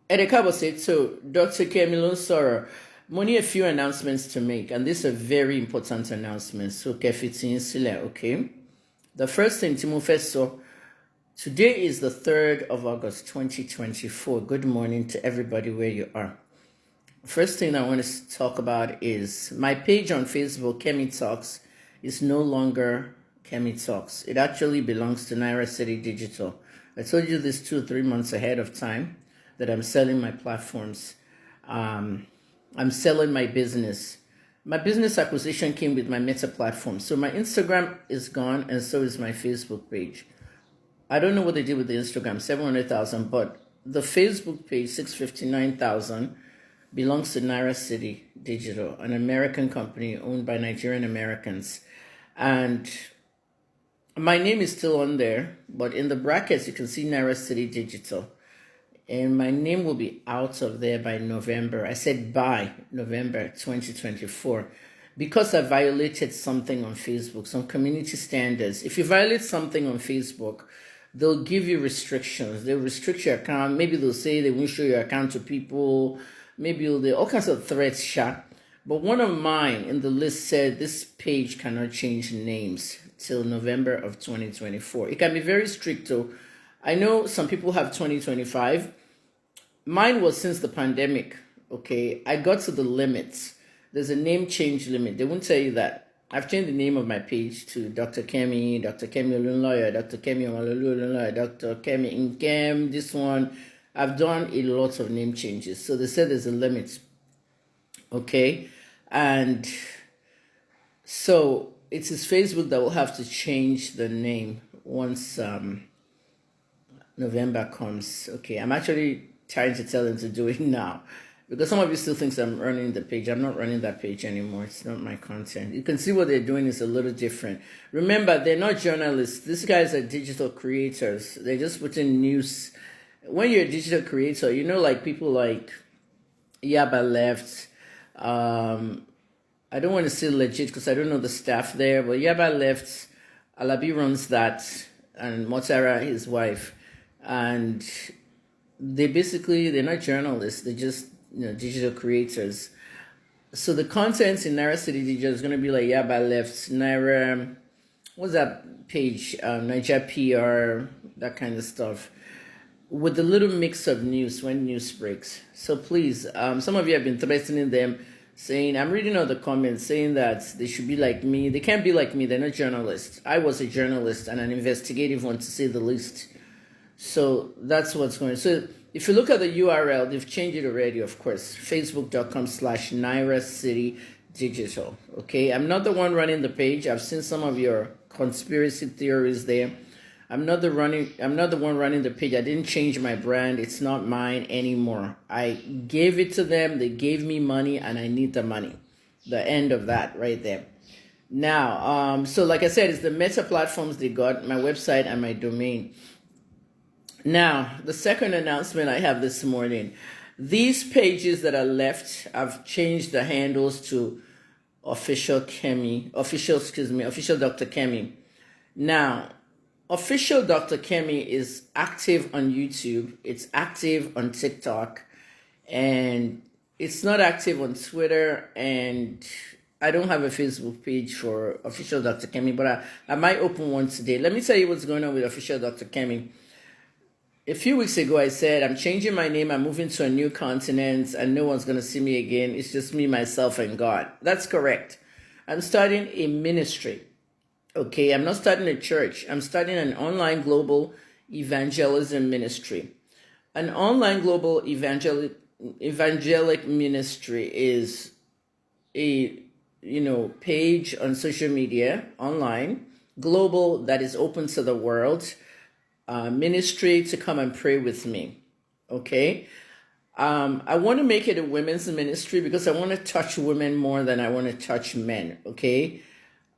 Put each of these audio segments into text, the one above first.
Edekabo said so. Dr. Kemilon Soro, only a few announcements to make, and these are very important announcements. So, Kefitin Sile, okay? The first thing, Timofeso, today is the 3rd of August, 2024. Good morning to everybody where you are. First thing I want to talk about is my page on Facebook, Kemi Talks, is no longer Kemi Talks. It actually belongs to Naira City Digital. I told you this 2 or 3 months ahead of time that I'm selling my platforms. I'm selling my business. My business acquisition came with my Meta platform. So my Instagram is gone, and so is my Facebook page. I don't know what they did with the Instagram, 700,000, but the Facebook page, 659,000, belongs to Naira City Digital, an American company owned by Nigerian Americans. And my name is still on there, but in the brackets, you can see Naira City Digital. And my name will be out of there by November. I said by November 2024. Because I violated something on Facebook, some community standards. If you violate something on Facebook, they'll give you restrictions. They'll restrict your account. Maybe they'll say they won't show your account to people. Maybe all kinds of threats shot. But one of mine in the list said this page cannot change names till November of 2024. It can be very strict though. I know some people have 2025. Mine was since the pandemic, okay? I got to the limits. There's a name change limit. They won't tell you that. I've changed the name of my page to Dr. Kemi, Dr. Kemi Olunloyo, Dr. Kemi Olunloyo, Dr. Kemi Inkem, this one. I've done a lot of name changes. So they said there's a limit. Okay? And so it is Facebook that will have to change the name once November comes. Okay, I'm actually trying to tell them to do it now. Because some of you still think I'm running the page. I'm not running that page anymore. It's not my content. You can see what they're doing is a little different. Remember, they're not journalists. These guys are digital creators. They just put in news. When you're a digital creator, you know, like people like Yaba left. I don't want to say legit because I don't know the staff there, but Yaba left. Alabi runs that, and Motara, his wife. And they're not journalists. They're just, digital creators. So the content in Naira City Digital is going to be like Yaba left, Naira, what's that page? Niger PR, that kind of stuff. With a little mix of news when news breaks. So please, some of you have been threatening them, saying, I'm reading all the comments saying that they should be like me. They can't be like me. They're not journalists. I was a journalist and an investigative one, to say the least. So that's what's going on. So if you look at the URL, they've changed it already, of course. Facebook.com/Naira City Digital. Okay, I'm not the one running the page. I've seen some of your conspiracy theories there. I'm not the one running the page. I didn't change my brand. It's not mine anymore. I gave it to them. They gave me money, and I need the money. The end of that right there. Now, so like I said, it's the Meta platforms they got, my website and my domain. Now, the second announcement I have this morning. These pages that are left, I've changed the handles to official Dr. Kemi. Now, official Dr. Kemi is active on YouTube. It's active on TikTok. And it's not active on Twitter. And I don't have a Facebook page for official Dr. Kemi, but I might open one today. Let me tell you what's going on with official Dr. Kemi. A few weeks ago, I said, I'm changing my name. I'm moving to a new continent and no one's going to see me again. It's just me, myself, and God. That's correct. I'm starting a ministry. Okay, I'm not starting a church. I'm starting an online global evangelism ministry. An online global evangelic ministry is a page on social media, online, global, that is open to the world. Ministry to come and pray with me. Okay. I want to make it a women's ministry because I want to touch women more than I want to touch men. Okay.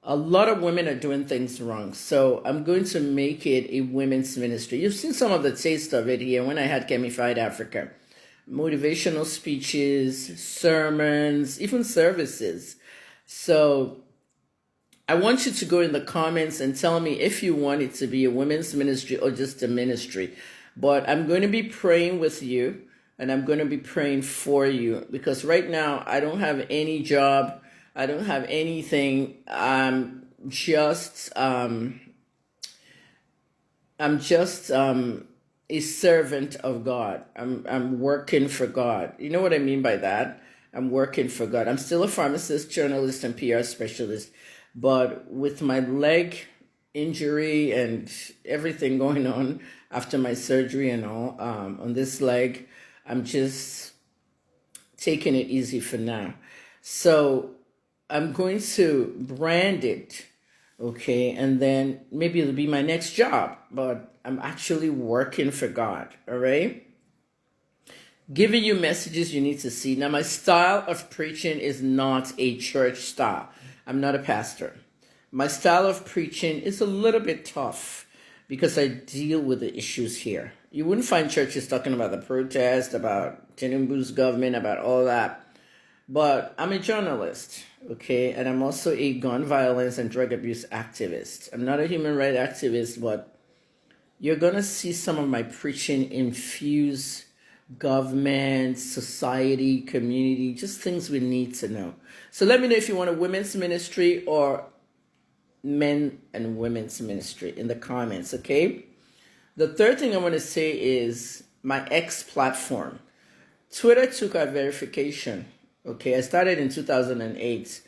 A lot of women are doing things wrong. So I'm going to make it a women's ministry. You've seen some of the taste of it here when I had Kemified Africa. Motivational speeches, sermons, even services. So I want you to go in the comments and tell me if you want it to be a women's ministry or just a ministry. But I'm going to be praying with you. and I'm going to be praying for you, because right now I don't have any job. I don't have anything. I'm just a servant of God. I'm working for God. You know what I mean by that? I'm working for God. I'm still a pharmacist, journalist, and PR specialist, but with my leg injury and everything going on after my surgery and all on this leg, I'm just taking it easy for now. So I'm going to brand it, okay, and then maybe it'll be my next job, but I'm actually working for God, all right? Giving you messages you need to see. Now, my style of preaching is not a church style. I'm not a pastor. My style of preaching is a little bit tough because I deal with the issues here. You wouldn't find churches talking about the protest, about Tinubu's government, about all that. But I'm a journalist, okay? And I'm also a gun violence and drug abuse activist. I'm not a human rights activist, but you're going to see some of my preaching infuse government, society, community, just things we need to know. So let me know if you want a women's ministry or men and women's ministry in the comments, okay? The third thing I want to say is my X platform. Twitter took our verification. Okay, I started in 2008.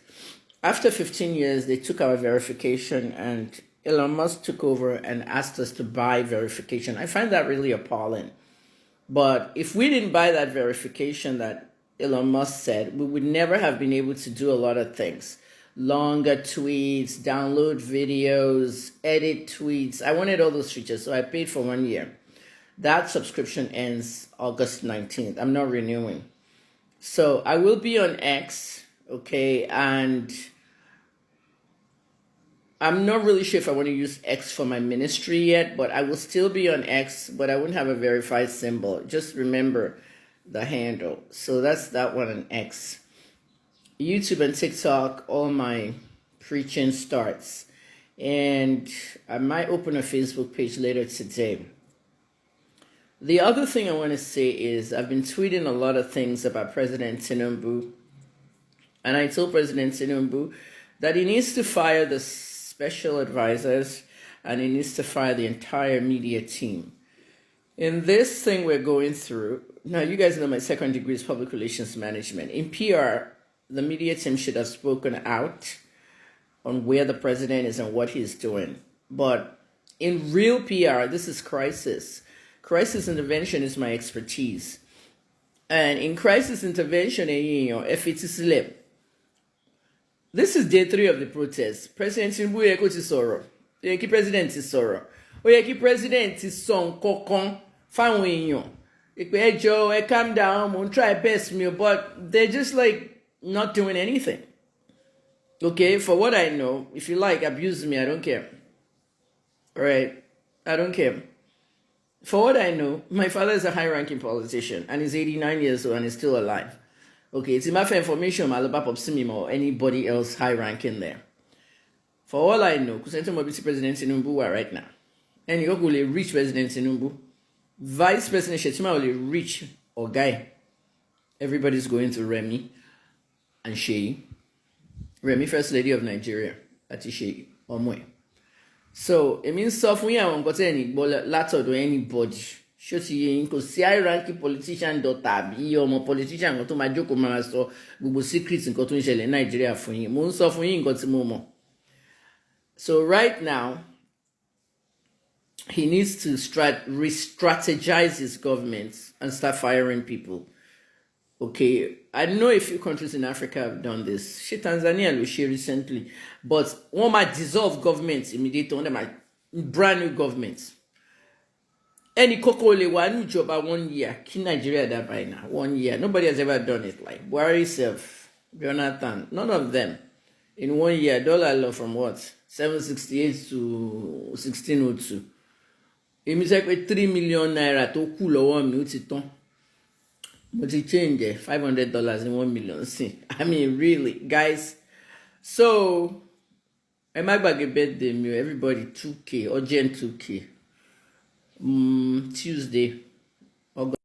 After 15 years, they took our verification, and Elon Musk took over and asked us to buy verification. I find that really appalling. But if we didn't buy that verification that Elon Musk said, we would never have been able to do a lot of things. Longer tweets, download videos, edit tweets. I wanted all those features, so I paid for 1 year. That subscription ends August 19th. I'm not renewing. So I will be on X, okay, and I'm not really sure if I want to use X for my ministry yet, but I will still be on X, but I wouldn't have a verified symbol. Just remember the handle. So that's that one on X. YouTube and TikTok, all my preaching starts. And I might open a Facebook page later today. The other thing I want to say is I've been tweeting a lot of things about President Tinubu. And I told President Tinubu that he needs to fire the special advisors and he needs to fire the entire media team. In this thing we're going through, now you guys know my second degree is public relations management. In PR, the media team should have spoken out on where the president is and what he's doing. But in real PR, this is crisis. Crisis intervention is my expertise. And in crisis intervention, if it is slip, this is day 3 of the protest. President Tinubu yẹ kó ti sọ̀rọ̀. Ó yẹ kí president ti sọ̀rọ̀. Ó yẹ kí president ti sọ nǹkankan fáwọn èèyàn. Ìpè ẹjọ́ ẹ calm down, mo ń try best mi, but they're just like not doing anything. Okay, for what I know, if you like, abuse me, I don't care. All right, I don't care. For what I know, my father is a high-ranking politician, and he's 89 years old and he's still alive. Okay, it's enough information about Popsimim or anybody else high-ranking there. For all I know, Kusento Mobisi President Tinubu right now, and you will reach President Tinubu, Vice President Shetima will reach Ogai. Everybody's going to Remi and Sheyi. Remi, First Lady of Nigeria, àti Sheyi Omwe. So it means suffering and got any latter to anybody. Ṣó ti yé yín, kò sí high-ranking politician daughter bí ọmọ politician nǹkan tó máa jókòó máa sọ gbogbo secrets nǹkan tó ń ṣẹlẹ̀ ní Nàìjíríà fún yín. Mo ń sọ fún yín nǹkan tí mo mọ̀. So right now, he needs to re-strategize his government and start firing people. Okay, I know a few countries in Africa have done this. Tanzania ló ṣe recently, but one might dissolve governments immediately. One might brand new governments. Any koko le wa ní ìjọba 1 year. Kí Nigeria that by now 1 year. Nobody has ever done it. Like Buhari self, Jonathan, none of them. In 1 year, dollar low from what? 768 to 1602. Èmi sọ pé 3 million naira tó kù lọ́wọ́ mi ó ti tán. Mo ti change $500 in 1 million. See, I mean, really, guys. So, ẹ má gbàgbé birthday mi o, everybody 2K, urgent 2K. Tuesday, August.